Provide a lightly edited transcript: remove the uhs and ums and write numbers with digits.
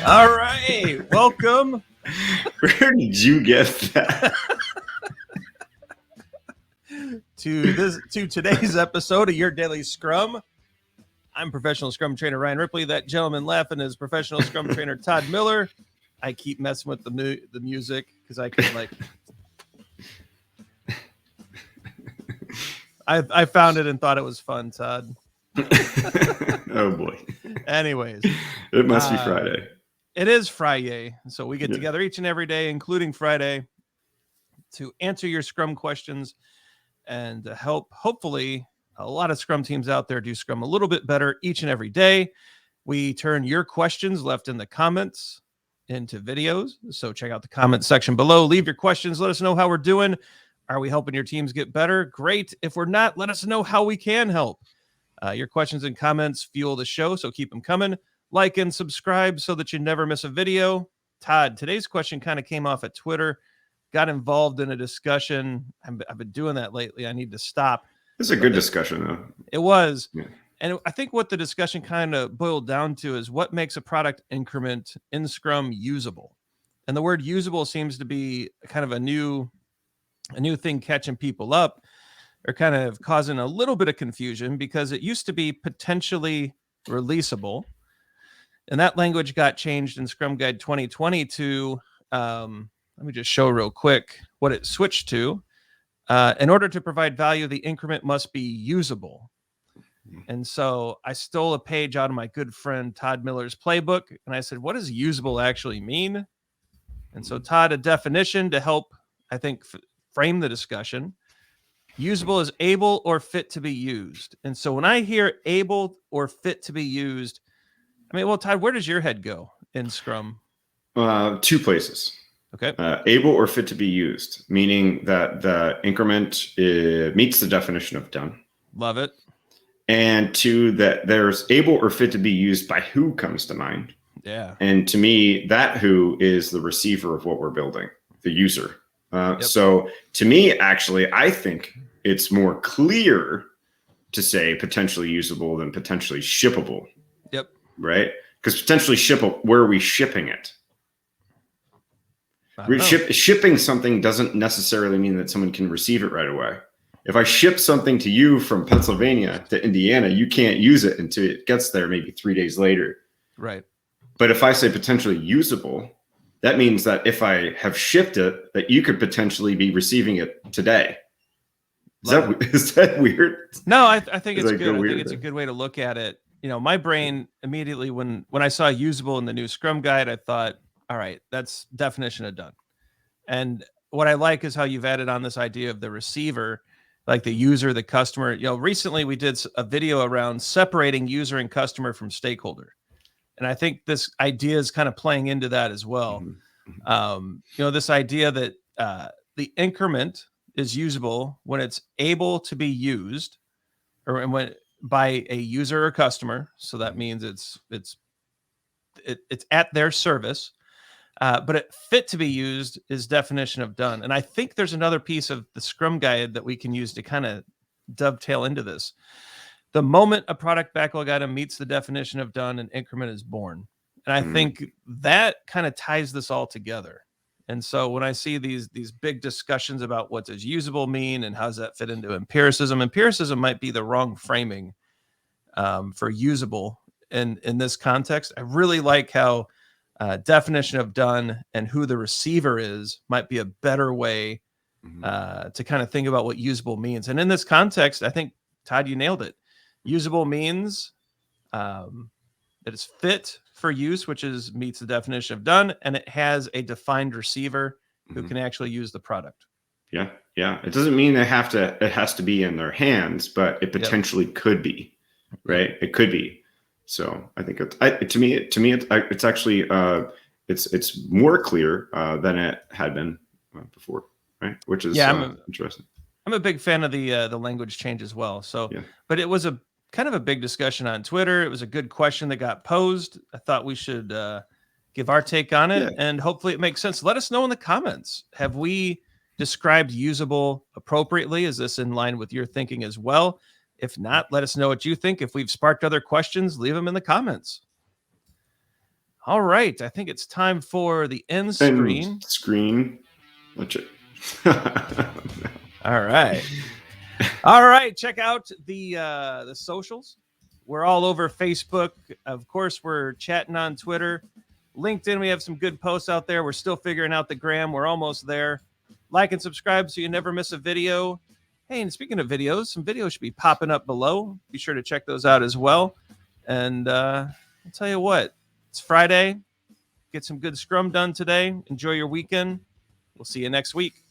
All right, welcome. Where did you get that? to today's episode of Your Daily Scrum. I'm professional Scrum trainer Ryan Ripley. That gentleman laughing is professional Scrum trainer Todd Miller. I keep messing with the music because I can like. I found it and thought it was fun, Todd. Oh boy. Anyways, it must be Friday. It is Friday, so we get together each and every day, including Friday, to answer your Scrum questions and to help, hopefully, a lot of Scrum teams out there do Scrum a little bit better each and every day. We turn your questions left in the comments into videos, so check out the comment section below. Leave your questions. Let us know how we're doing. Are we helping your teams get better? Great. If we're not, let us know how we can help. Your questions and comments fuel the show, so keep them coming. Like and subscribe so that you never miss a video. Todd, today's question kind of came off at Twitter. Got involved in a discussion. I've been doing that lately. I need to stop. It's a good discussion, though. It was. Yeah. And I think what the discussion kind of boiled down to is what makes a product increment in Scrum usable. And the word usable seems to be kind of a new thing catching people up, or kind of causing a little bit of confusion, because it used to be potentially releasable. And that language got changed in Scrum Guide 2020 to, let me just show real quick what it switched to. In order to provide value, the increment must be usable. And so I stole a page out of my good friend Todd Miller's playbook, and I said, what does usable actually mean? And so Todd, a definition to help, I think, frame the discussion. Usable is able or fit to be used. And so when I hear able or fit to be used, I mean, well, Todd, where does your head go in Scrum? 2 places. Okay. Able or fit to be used, meaning that the increment meets the definition of done. Love it. And 2, that there's able or fit to be used by who comes to mind. Yeah. And to me, that who is the receiver of what we're building, the user. So to me, actually, I think it's more clear to say potentially usable than potentially shippable. Yep. Right? Because potentially shippable, where are we shipping it? Shipping something doesn't necessarily mean that someone can receive it right away. If I ship something to you from Pennsylvania to Indiana, you can't use it until it gets there maybe 3 days later. Right. But if I say potentially usable, that means that if I have shipped it, that you could potentially be receiving it today. Is that weird? No, I think it's like good. I think it's a good way to look at it. You know, my brain immediately, when I saw usable in the new Scrum Guide, I thought, all right, that's definition of done. And what I like is how you've added on this idea of the receiver, like the user, the customer. You know, recently we did a video around separating user and customer from stakeholder. And I think this idea is kind of playing into that as well. Mm-hmm. You know, this idea that the increment is usable when it's able to be used, or when by a user or customer. So that means it's at their service. But it fit to be used is definition of done. And I think there's another piece of the Scrum Guide that we can use to kind of dovetail into this. The moment a product backlog item meets the definition of done, an increment is born. And I think that kind of ties this all together. And so when I see these big discussions about what does usable mean and how does that fit into empiricism might be the wrong framing for usable in this context. I really like how definition of done and who the receiver is might be a better way to kind of think about what usable means. And in this context, I think, Todd, you nailed it. Usable means that it's fit for use, which meets the definition of done, and it has a defined receiver who can actually use the product. Yeah. It doesn't mean it has to be in their hands, but it potentially could be, right? It could be. So I think to me, it's actually it's more clear than it had been before, right? Which is interesting. I'm a big fan of the language change as well. So, but it was a kind of a big discussion on Twitter. It was a good question that got posed. I thought we should give our take on it, and hopefully it makes sense. Let us know in the comments. Have we described usable appropriately? Is this in line with your thinking as well? If not, let us know what you think. If we've sparked other questions, leave them in the comments. All right. I think it's time for the end screen. Watch it. All right. All right. Check out the socials. We're all over Facebook. Of course, we're chatting on Twitter. LinkedIn, we have some good posts out there. We're still figuring out the gram. We're almost there. Like and subscribe so you never miss a video. Hey, and speaking of videos, some videos should be popping up below. Be sure to check those out as well. And I'll tell you what, it's Friday. Get some good Scrum done today. Enjoy your weekend. We'll see you next week.